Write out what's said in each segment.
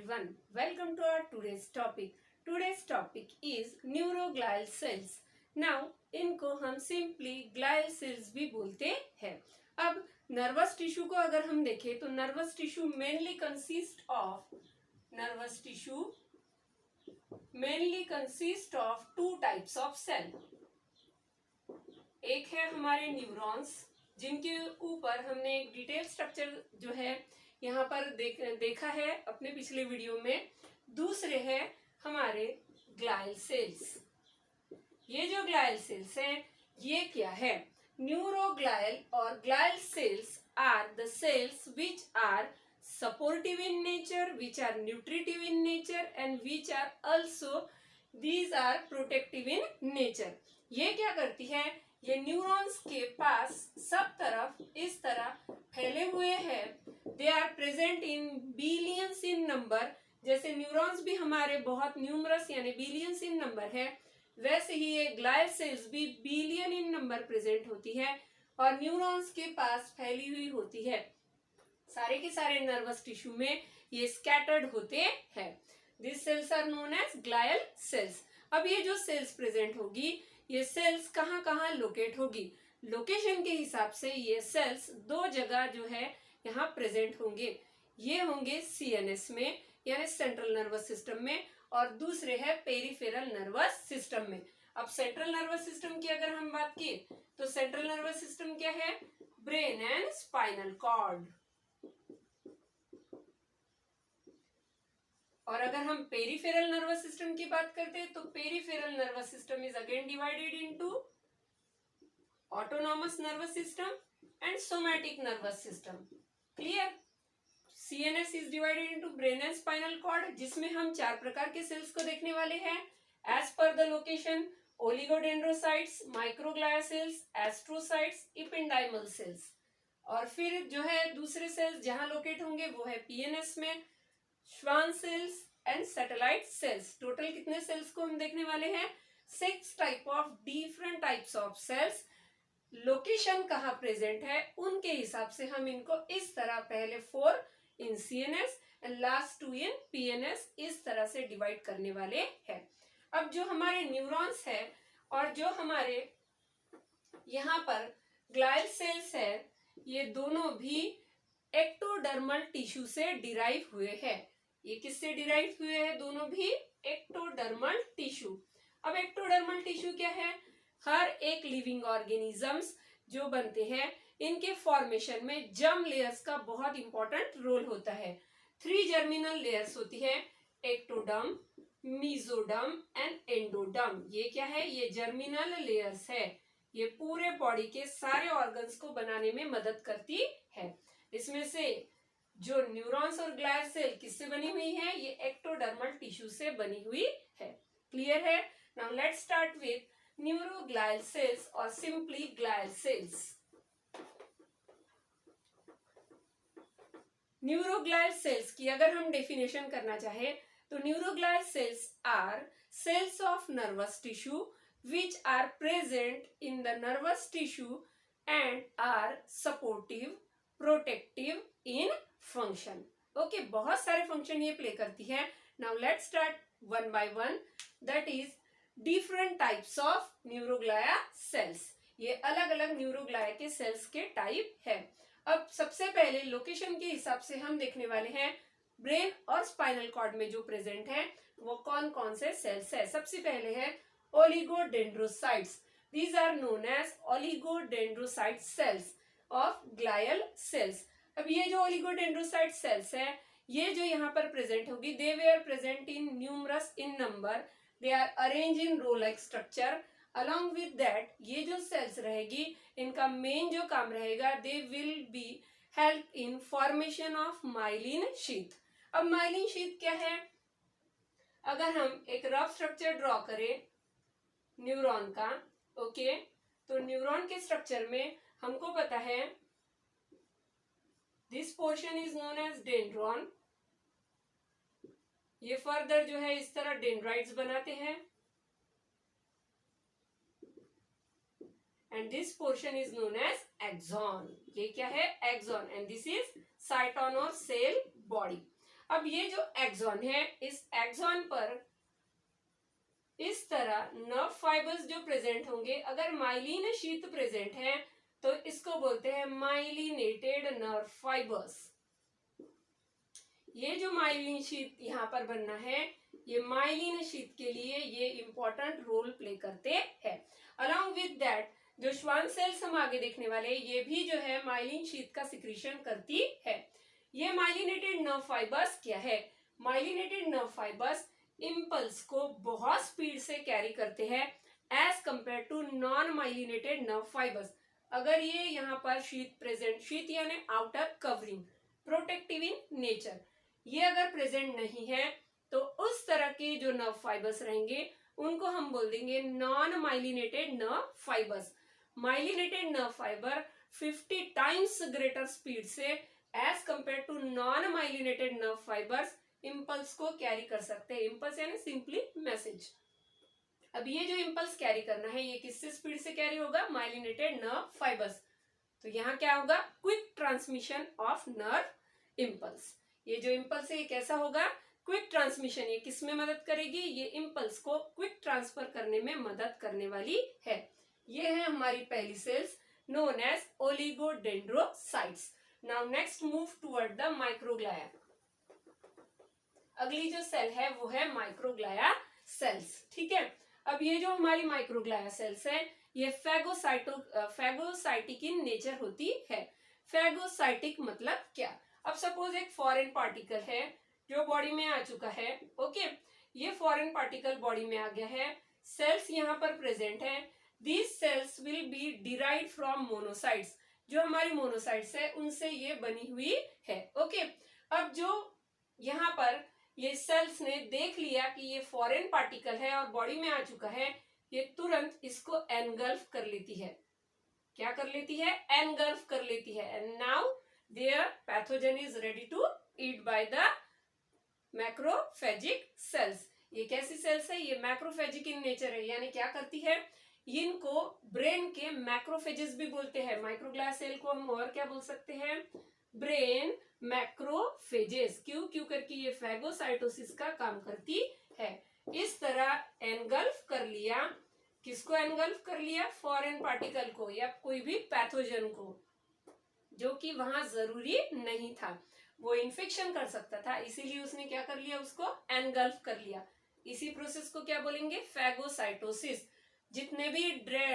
everyone, welcome to our today's topic. Today's topic is neuroglial cells. Now इनको हम simply glial sales भी बोलते हैं. अब नर्वस टिश्यू को अगर हम देखें तो nervous tissue mainly consist of two types of cell. एक है हमारे न्यूरॉन्स, जिनके ऊपर हमने एक डिटेल स्ट्रक्चर जो है यहाँ पर देखा है अपने पिछले वीडियो में. दूसरे है हमारे ग्लायल सेल्स. ये जो ग्लायल सेल्स हैं ये क्या है? न्यूरोग्लायल और glial cells are the cells which are supportive in nature, which are nutritive in nature and which are also these are protective in nature. ये क्या करती है? ये न्यूरॉन्स के पास सब तरफ इस तरह फैले हुए हैं. They are present in billions in number. जैसे न्यूरॉन्स भी हमारे बहुत न्यूमरस यानी बिलियंस इन नंबर है, वैसे ही ये ग्लायल सेल्स भी बिलियन इन नंबर प्रेजेंट होती है और न्यूरॉन्स के पास फैली हुई होती है. सारे के सारे नर्वस टिश्यू में ये स्कैटर्ड होते हैं. This cells are known as glial cells. अब ये जो सेल्स प्रेजेंट होगी, ये सेल्स कहाँ कहाँ लोकेट होगी? लोकेशन के हिसाब से ये सेल्स दो जगह जो है यहाँ प्रेजेंट होंगे. ये होंगे सीएनएस में यानी सेंट्रल नर्वस सिस्टम में, और दूसरे है पेरिफेरल नर्वस सिस्टम में. अब सेंट्रल नर्वस सिस्टम की अगर हम बात की तो सेंट्रल नर्वस सिस्टम क्या है? Brain and spinal cord. और अगर हम पेरिफेरल नर्वस सिस्टम की बात करते हैं तो peripheral nervous system is again divided into autonomous nervous system and somatic nervous system. Clear? CNS is divided into brain and spinal cord, जिसमें हम चार प्रकार के सेल्स को देखने वाले हैं as per the location. Oligodendrocytes, microglia cells, astrocytes, ependymal cells. और फिर जो है दूसरे सेल्स जहां लोकेट होंगे वो है पीएनएस में Schwann cells and satellite cells. Total कितने सेल्स को हम देखने वाले हैं? 6 type of different types of cells. Location कहाँ प्रेजेंट है उनके हिसाब से हम इनको इस तरह पहले 4 in CNS and last 2 in PNS इस तरह से डिवाइड करने वाले हैं. अब जो हमारे न्यूरॉन्स है और जो हमारे यहाँ पर ग्लायल सेल्स है, ये दोनों भी एक्टोडर्मल टिश्यू से डिराइव हुए हैं. ये किससे डिराइव हुए हैं? दोनों भी एक्टोडर्मल टिश्यू. अब एक्टोडर्मल टिश्यू क्या है? हर एक लिविंग ऑर्गेनिजम्स जो बनते हैं इनके फॉर्मेशन में जर्म लेयर्स का बहुत इंपॉर्टेंट रोल होता है. 3 जर्मिनल लेयर्स होती है, एक्टोडर्म, मीजोडर्म एंड एंडोडर्म. ये क्या है? ये जर्मिनल लेयर्स है. ये पूरे बॉडी के सारे ऑर्गन्स को बनाने में मदद करती है. इसमें से जो न्यूरॉन्स और ग्लायल सेल किससे बनी हुई है? ये एक्टोडर्मल टिश्यू से बनी हुई है. क्लियर है? Now let's start with neuroglial cells और simply glial cells. Neuroglial cells की अगर हम डेफिनेशन करना चाहे तो neuroglial cells are cells of nervous tissue which are present in the nervous tissue and are supportive, protective in function. Okay, बहुत सारे function ये प्ले करती है. Now let's start one by one. That is different types of neuroglia cells. ये अलग अलग न्यूरोग्लाया के sales के टाइप है. अब सबसे पहले लोकेशन के हिसाब से हम देखने वाले हैं ब्रेन और स्पाइनल कॉर्ड में जो प्रेजेंट है वो कौन कौन से सेल्स है. सबसे पहले है oligodendrocytes. These are known as oligodendrocyte cells of glial cells. अब ये जो oligodendrocyte cells है, ये जो यहाँ पर प्रेजेंट होगी, they were present in numerous in number. They are arranged in row-like structure. Along with that, ये जो cells रहेगी, इनका मेन जो काम रहेगा, they will be help in formation of myelin sheath. अब myelin sheath क्या है? अगर हम एक रफ स्ट्रक्चर ड्रॉ करें न्यूरॉन का, ओके, तो न्यूरॉन के स्ट्रक्चर में हमको पता है this portion is known as dendron. ये फर्दर जो है इस तरह डेंड्राइट्स बनाते हैं and this portion is known as axon. ये क्या है? Axon. And this is cyton और सेल बॉडी. अब ये जो एक्सॉन है, इस एक्सॉन पर इस तरह नर्व फाइबर्स जो प्रेजेंट होंगे, अगर माइलिन शीथ प्रेजेंट है तो इसको बोलते हैं माइलिनेटेड नर्व फाइबर्स। ये जो माइलिन शीथ यहाँ पर बनना है, ये माइलिन शीथ के लिए ये इंपॉर्टेंट रोल प्ले करते हैं। अलॉन्ग विद दैट जो श्वान सेल्स हम आगे देखने वाले हैं, ये भी जो है माइलिन शीथ का सिक्रीशन करती है। ये माइलिनेटेड नर्व फाइबर्स क्या है? माइलिनेटेड नर्व फाइबर्स इम्पल्स को बहुत स्पीड से कैरी करते हैं as compare to non myelinated nerve fibres. अगर ये यहाँ पर शीथ प्रेजेंट, शीथ यानी outer covering, protective in nature, ये अगर प्रेजेंट नहीं है तो उस तरह के जो नर्व फाइबर्स रहेंगे उनको हम बोल देंगे non myelinated nerve fibres. Myelinated nerve fibre 50 times greater speed से as compare to non myelinated nerve fibres impulse को कैरी कर सकते हैं। इंपल्स यानी सिंपली मैसेज। अब ये जो इंपल्स कैरी करना है, ये किससे स्पीड से कैरी होगा? Myelinated nerve fibres. तो यहाँ क्या होगा? Quick transmission of nerve impulse. ये जो इंपल्स है ये कैसा होगा? Quick transmission. ये किस में मदद करेगी? ये इंपल्स को क्विक ट्रांसफर करने में मदद करने वाली है। ये है हमारी पहली cells known as oligodendrocytes. Now next move toward the microglia. अगली जो सेल है वो है माइक्रोग्लाया सेल्स। ठीक है, अब ये जो हमारी माइक्रोग्लाया सेल्स है ये फैगोसाइटिक इन नेचर होती है। फैगोसाइटिक मतलब क्या? अब सपोज एक फॉरेन पार्टिकल है जो बॉडी में आ चुका है। ओके, ये फॉरेन पार्टिकल बॉडी में आ गया है, सेल्स यहाँ पर प्रेजेंट है। These cells will be derived from monocytes. जो हमारी मोनोसाइट्स है उनसे ये बनी हुई है। ओके, अब जो यहाँ पर ये सेल्स ने देख लिया कि ये फॉरेन पार्टिकल है और बॉडी में आ चुका है, ये तुरंत इसको एनगल्फ कर लेती है। क्या कर लेती है? एनगल्फ कर लेती है। And now there pathogen is ready to eat by the macrophagic cells. ये कैसी सेल्स है? ये मैक्रोफेजिक इन नेचर है, यानी क्या करती है? इनको ब्रेन के मैक्रोफेजेस भी बोलते हैं। माइक्रोग्लाया सेल को हम और क्या बोल सकते हैं? Brain macrophages. क्यों? क्यों करके ये फैगोसाइटोसिस का काम करती है। इस तरह एनगल्फ कर लिया। किसको एनगल्फ कर लिया? फॉरेन पार्टिकल को या कोई भी पैथोजन को, जो कि वहां जरूरी नहीं था, वो इन्फेक्शन कर सकता था, इसीलिए उसने क्या कर लिया? उसको एनगल्फ कर लिया। इसी प्रोसेस को क्या बोलेंगे? फैगोसाइटोसिस। जितने भी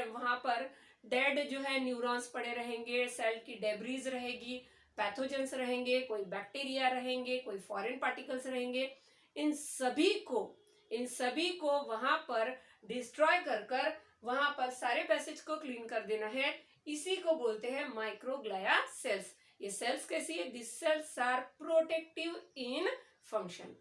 वहां पर डेड जो है न्यूरॉन्स पड़े रहेंगे, सेल की डेब्रीज रहेगी, पैथोजेंस रहेंगे, कोई बैक्टीरिया रहेंगे, कोई फॉरेन पार्टिकल्स रहेंगे, इन सभी को वहां पर डिस्ट्रॉय कर वहां पर सारे पैसेज को क्लीन कर देना है। इसी को बोलते हैं माइक्रोग्लाया सेल्स। ये सेल्स कैसी है? This cells are protective in function.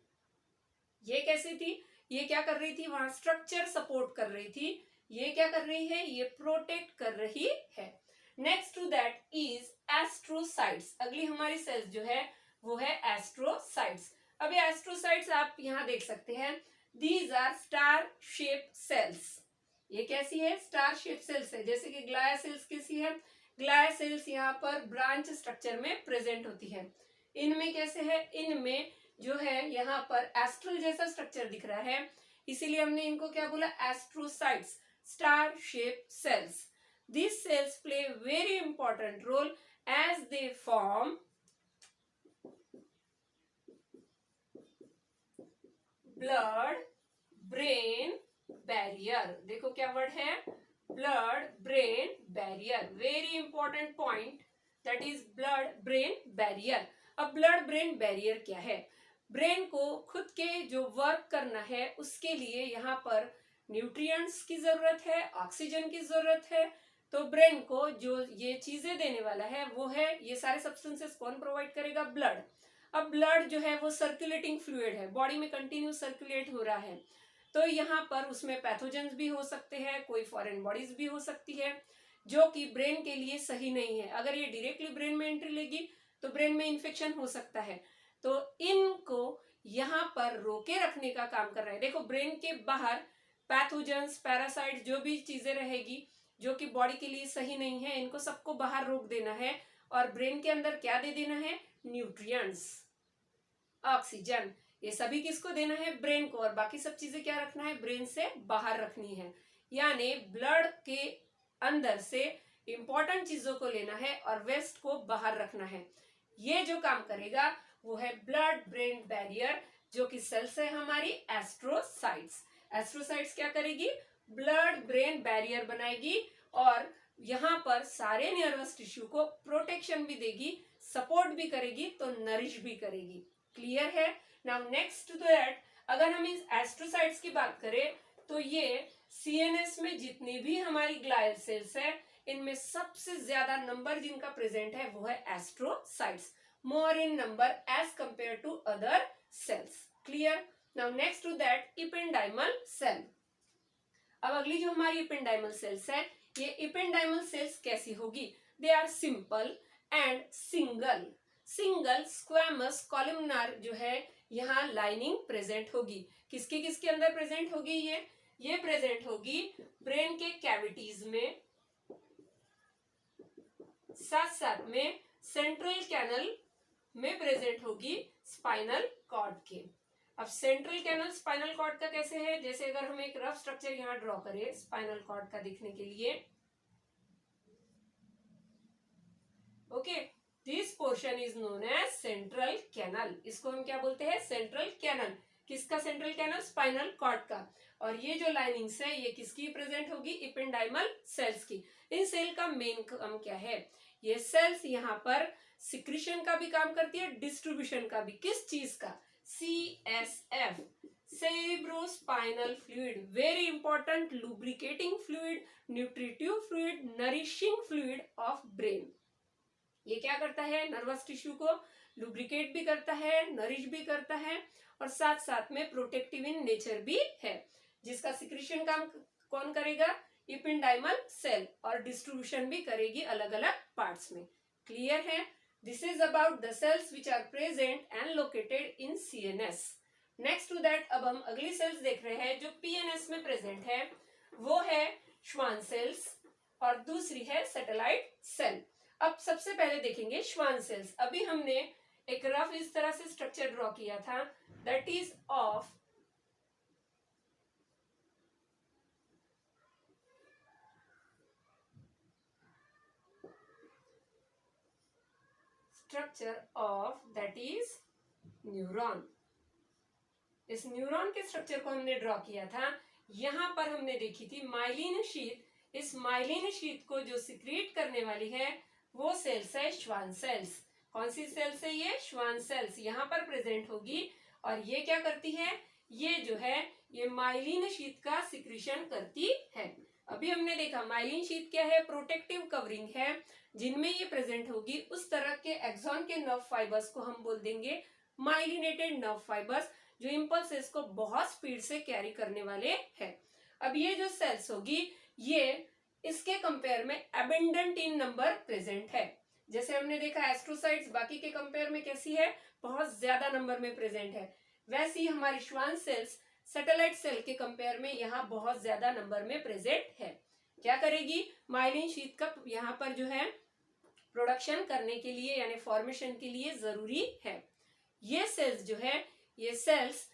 ये कैसी थी? ये क्या कर रही थी? वहां स्ट्रक्चर सपोर्ट कर रही थी। ये क्या कर रही है? ये प्रोटेक्ट कर रही है। Next to that is astrocytes. अगली हमारी सेल्स जो है वो है एस्ट्रोसाइट्स। अब ये एस्ट्रोसाइट्स आप यहाँ देख सकते हैं। These are star shape cells. ये कैसी है? स्टार शेप सेल्स है। जैसे कि ग्लाया सेल्स कैसी है? ग्लाया सेल्स यहाँ पर ब्रांच स्ट्रक्चर में प्रेजेंट होती है। इनमें कैसे है? इनमें जो है यहाँ पर एस्ट्रल जैसा स्ट्रक्चर दिख रहा है, इसीलिए हमने इनको क्या बोला? Astrocytes, star shape sales. These cells play very important role as they form blood brain barrier। देखो क्या वर्ड है? blood brain barrier। very important point, that is blood brain barrier। अब blood brain barrier क्या है? Brain को खुद के जो वर्क करना है उसके लिए यहाँ पर न्यूट्रिएंट्स की जरूरत है, ऑक्सीजन की जरूरत है। तो ब्रेन को जो ये चीजें देने वाला है वो है, ये सारे सब्सटेंसेस कौन प्रोवाइड करेगा? ब्लड। अब ब्लड जो है वो सर्कुलेटिंग फ्लूइड है, बॉडी में कंटिन्यू सर्कुलेट हो रहा है। तो यहाँ पर उसमें पैथोजेंस भी हो सकते हैं, कोई फॉरेन बॉडीज भी हो सकती है जो कि ब्रेन के लिए सही नहीं है। अगर ये डायरेक्टली ब्रेन में एंट्री लेगी तो ब्रेन में इन्फेक्शन हो सकता है। तो इनको यहाँ पर रोके रखने का काम कर रहा है। देखो ब्रेन के बाहर पैथोजेंस, पैरासाइट, जो भी चीजें रहेगी जो कि बॉडी के लिए सही नहीं है, इनको सबको बाहर रोक देना है और ब्रेन के अंदर क्या दे देना है? न्यूट्रिएंट्स। ऑक्सीजन। ये सभी किसको देना है? ब्रेन को। और बाकी सब चीजें क्या रखना है? ब्रेन से बाहर रखनी है। यानी ब्लड के अंदर से इंपॉर्टेंट चीजों को लेना है और वेस्ट को बाहर रखना है। ये जो काम करेगा वो है ब्लड ब्रेन बैरियर, जो कि सेल्स है हमारी एस्ट्रोसाइट्स। एस्ट्रोसाइट्स क्या करेगी? ब्लड ब्रेन बैरियर बनाएगी और यहाँ पर सारे नर्वस टिश्यू को प्रोटेक्शन भी देगी, सपोर्ट भी करेगी, तो नरिश भी करेगी। क्लियर है? नाउ नेक्स्ट टू दैट, अगर हम इस एस्ट्रोसाइट्स की बात करें तो ये सीएनएस में जितनी भी हमारी ग्लायल सेल्स है, इनमें सबसे ज्यादा नंबर जिनका प्रेजेंट है वो है astrocytes, more in number as compare to other cells. Clear? Now next to that, ependymal cell. अब अगली जो हमारी इपेंडाइमल सेल्स है, ये इपेंडाइमल सेल्स कैसी होगी? They are simple and single. Single squamous columnar जो है यहाँ लाइनिंग प्रेजेंट होगी। किसके किसके अंदर प्रेजेंट होगी? ये प्रेजेंट होगी ब्रेन के कैविटीज में, साथ साथ में सेंट्रल कैनल में प्रेजेंट होगी स्पाइनल कॉर्ड के। अब सेंट्रल कैनल स्पाइनल कॉर्ड का कैसे है? जैसे अगर हम एक रफ स्ट्रक्चर यहाँ ड्रॉ करें स्पाइनल कॉर्ड का दिखने के लिए, okay, this portion is known as central canal. इसको हम क्या बोलते हैं? Central canal. किसका सेंट्रल कैनल? स्पाइनल कॉर्ड का। और ये जो लाइनिंग्स है ये किसकी प्रेजेंट होगी? इपेंडाइमल सेल्स की। इन सेल का मेन काम क्या है? ये सेल्स यहाँ पर सिक्रीशन का भी काम करती है, डिस्ट्रीब्यूशन का भी। किस चीज का? CSF, cerebrospinal fluid, very important lubricating fluid, nutritive fluid, nourishing fluid of brain। ये क्या करता है? नर्वस टिश्यू को लुब्रिकेट भी करता है, नरिश भी करता है और साथ साथ में प्रोटेक्टिव इन नेचर भी है। जिसका सिक्रीशन काम कौन करेगा? इपेंडाइमल सेल, और डिस्ट्रीब्यूशन भी करेगी अलग अलग पार्ट्स में। क्लियर है? This is about the cells which are present and located in CNS. Next to that, अब हम अगली सेल्स देख रहे हैं जो PNS में प्रेजेंट है। वो है श्वान सेल्स और दूसरी है सैटेलाइट सेल। अब सबसे पहले देखेंगे श्वान सेल्स। अभी हमने एक रफ इस तरह से स्ट्रक्चर ड्रॉ किया था, that is of structure of that is neuron. इस न्यूरॉन के स्ट्रक्चर को हमने ड्रॉ किया था। यहां पर हमने देखी थी माइलिन शीथ। इस माइलिन शीथ को जो सिक्रीट करने वाली है वो सेल्स है श्वान सेल्स। कौन सी सेल्स है? ये श्वान सेल्स यहाँ पर प्रेजेंट होगी। और ये क्या करती है? ये जो है ये माइलिन शीथ का सिक्रीशन करती है। अभी हमने देखा माइलिन शीथ क्या है? प्रोटेक्टिव कवरिंग है जिनमें ये प्रेजेंट होगी। उस तरह के एक्सॉन के नर्व फाइबर्स को हम बोल देंगे माइलिनेटेड नर्व फाइबर्स, जो इंपल्सेस को बहुत स्पीड से कैरी करने वाले हैं। अब ये जो सेल्स होगी ये इसके कंपेयर में अबेंडेंट इन नंबर प्रेजेंट है। जैसे हमने देखा एस्ट्रोसाइट्स बाकी के कंपेयर में कैसी है? बहुत ज्यादा नंबर में प्रेजेंट है। वैसी हमारी श्वान सेल्स सैटेलाइट सेल के कंपेयर में यहाँ बहुत ज्यादा नंबर में प्रेजेंट है। क्या करेगी? माइलिन शीथ का यहाँ पर जो है प्रोडक्शन करने के लिए यानी फॉर्मेशन के लिए जरूरी है। ये सेल्स जो है ये सेल्स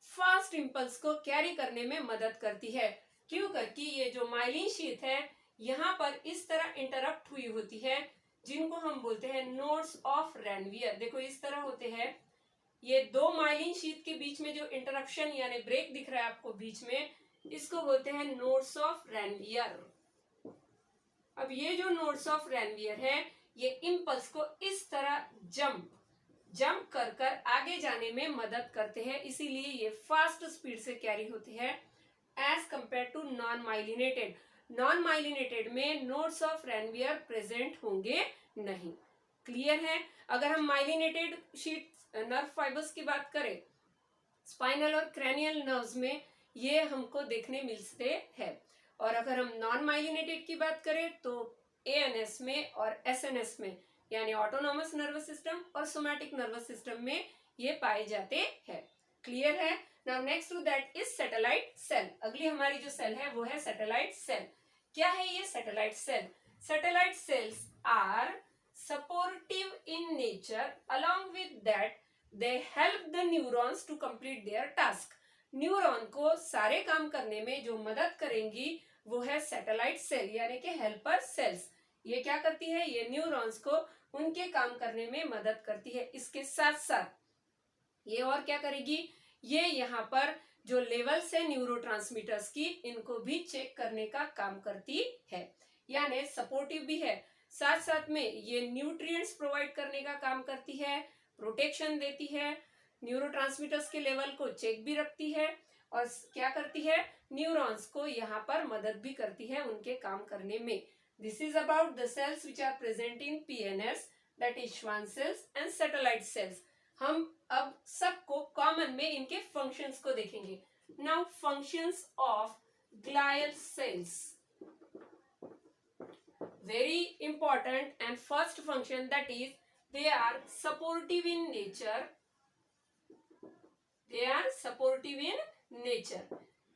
फास्ट इंपल्स को कैरी करने में मदद करती है। क्यों? करके ये जो माइलिन शीथ है यहाँ पर इस तरह इंटरप्ट हुई होती है, जिनको हम बोलते हैं नोड्स ऑफ रैनवियर। देखो इस तरह होते हैं। ये दो माइलिन शीथ के बीच में जो इंटरप्शन यानी ब्रेक दिख रहा है आपको बीच में, इसको बोलते हैं नोड्स ऑफ रैनवियर। अब ये जो नोड्स ऑफ रैनवियर है ये इम्पल्स को इस तरह जंप कर कर आगे जाने में मदद करते हैं, इसीलिए ये फास्ट स्पीड से कैरी होते हैं as compare to non myelinated. Non myelinated में नोड्स ऑफ रैनवियर प्रेजेंट होंगे नहीं। क्लियर है? अगर हम माइलिनेटेड शीट नर्व फाइबर्स की बात करें, स्पाइनल और क्रैनियल नर्व्स में ये हमको देखने मिलते हैं। और अगर हम नॉन माइलिनेटेड की बात करें तो एएनएस में और एसएनएस में यानी ऑटोनॉमस नर्वस सिस्टम और सोमैटिक नर्वस सिस्टम में ये पाए जाते हैं। क्लियर है? Now next to that is satellite cell. अगली हमारी जो सेल है वो है सैटेलाइट सेल। क्या है ये satellite cell? Satellite cells are supportive in nature, along with that they help the neurons to complete their task. Neuron को सारे काम करने में जो मदद करेंगी वो है सैटेलाइट सेल यानी कि हेल्पर सेल्स। ये क्या करती है, ये न्यूरॉन्स को उनके काम करने में मदद करती है। इसके साथ साथ ये और क्या करेगी, ये यहाँ पर जो लेवल्स है न्यूरोट्रांसमीटर्स की, इनको भी चेक करने का काम करती है, यानी सपोर्टिव भी है। साथ साथ में ये न्यूट्रिएंट्स प्रोवाइड करने का काम करती है, प्रोटेक्शन देती है, न्यूरोट्रांसमीटर्स के लेवल को चेक भी रखती है, और क्या करती है, न्यूरॉन्स को यहाँ पर मदद भी करती है उनके काम करने में। This is about the cells which are present in PNS, that is Schwann cells and satellite cells. हम अब सबको कॉमन में इनके फंक्शंस को देखेंगे। Now functions of glial cells, very important, and first function, that is they are supportive in nature, they are supportive in nature।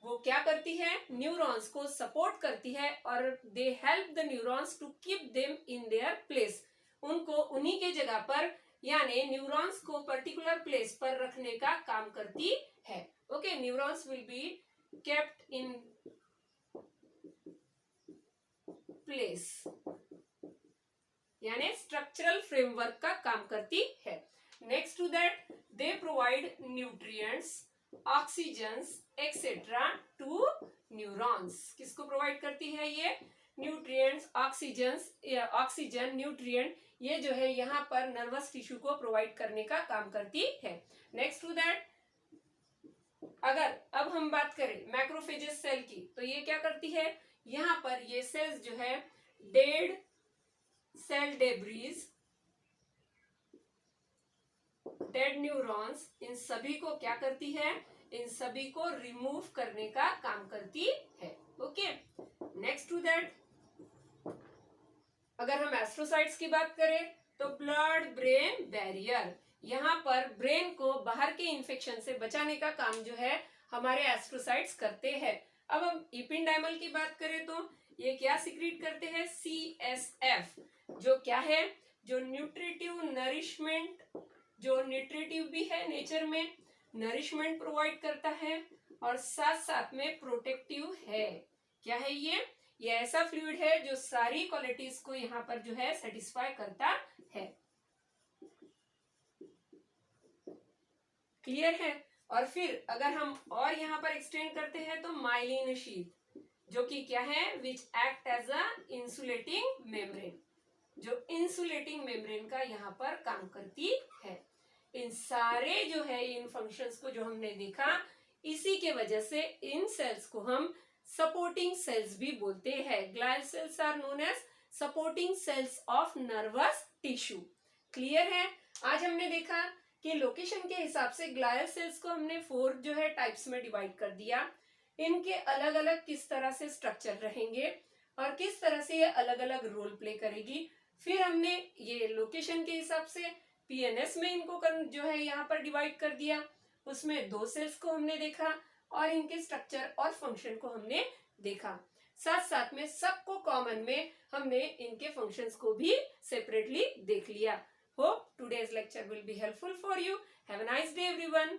वो क्या करती है, न्यूरॉन्स को सपोर्ट करती है, और they help the neurons to keep them in their place, उनको उन्हीं के जगह पर यानी न्यूरॉन्स को पर्टिकुलर प्लेस पर रखने का काम करती है। Okay, neurons will be kept in place, यानी स्ट्रक्चरल फ्रेमवर्क का काम करती है। Next to that, they provide nutrients, oxygens etcetera to neurons. किसको प्रोवाइड करती है ये, न्यूट्रिएंट्स, ऑक्सीजन्स, ऑक्सीजन, न्यूट्रिएंट, ये जो है यहाँ पर नर्वस टिश्यू को प्रोवाइड करने का काम करती है। नेक्स्ट टू दैट, अगर अब हम बात करें मैक्रोफेजेस सेल की, तो ये क्या करती है, यहाँ पर ये सेल्स जो है dead cell debris, dead neurons, इन सभी को क्या करती है, इन सभी को रिमूव करने का काम करती है। ओके, नेक्स्ट टू दैट, अगर हम एस्ट्रोसाइट्स की बात करें तो ब्लड ब्रेन बैरियर, यहाँ पर ब्रेन को बाहर के इन्फेक्शन से बचाने का काम जो है हमारे एस्ट्रोसाइट्स करते हैं। अब हम इपिंडाइमल की बात करें तो ये क्या सिक्रीट करते हैं, CSF, जो क्या है, जो न्यूट्रिटिव नरिशमेंट, जो न्यूट्रिटिव भी है नेचर में, नरिशमेंट प्रोवाइड करता है, और साथ साथ में प्रोटेक्टिव है। क्या है ये ऐसा फ्लूइड है जो सारी क्वालिटीज को यहाँ पर जो है सेटिस्फाई करता है। क्लियर है। और फिर अगर हम और यहाँ पर एक्सटेंड करते हैं तो माइलिन शीथ, जो कि क्या है, which act as a insulating membrane, जो इंसुलेटिंग मेम्ब्रेन का यहाँ पर काम करती है। इन सारे जो है इन फंक्शंस को जो हमने देखा, इसी के वजह से इन सेल्स को हम सपोर्टिंग सेल्स भी बोलते हैं। Glial cells are known as supporting cells of nervous tissue. Clear है। आज हमने देखा कि लोकेशन के हिसाब से ग्लायल सेल्स को हमने 4 जो है टाइप्स में डिवाइड कर दिया। इनके अलग अलग किस तरह से स्ट्रक्चर रहेंगे और किस तरह से ये अलग अलग रोल प्ले करेगी। फिर हमने ये लोकेशन के हिसाब से पीएनएस में इनको जो है यहाँ पर डिवाइड कर दिया। उसमें 2 सेल्स को हमने देखा और इनके स्ट्रक्चर और फंक्शन को हमने देखा। साथ साथ में सबको कॉमन में हमने इनके फंक्शंस को भी सेपरेटली देख लिया। Hope today's lecture will be helpful for you. Have a nice day everyone.